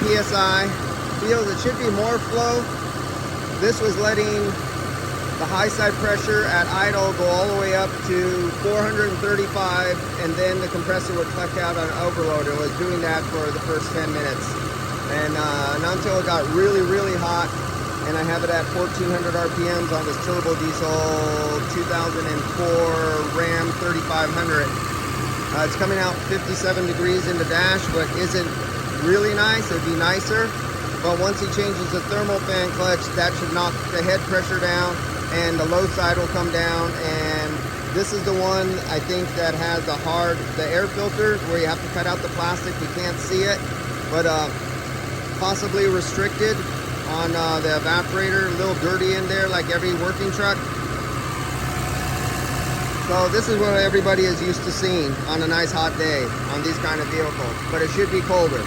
PSI. Feels it should be more flow. This was letting the high side pressure at idle go all the way up to 435, and then the compressor would click out on overload. It was doing that for the first 10 minutes. And not until it got really, really hot, and I have it at 1400 RPMs on this turbo diesel 2004 Ram 3500. It's coming out 57 degrees in the dash, but isn't really nice. It'd be nicer. But once he changes the thermal fan clutch, that should knock the head pressure down, and the low side will come down. And this is the one I think that has the air filter where you have to cut out the plastic. You can't see it, but possibly restricted on the evaporator, a little dirty in there like every working truck. So this is what everybody is used to seeing on a nice hot day on these kind of vehicles, but it should be colder.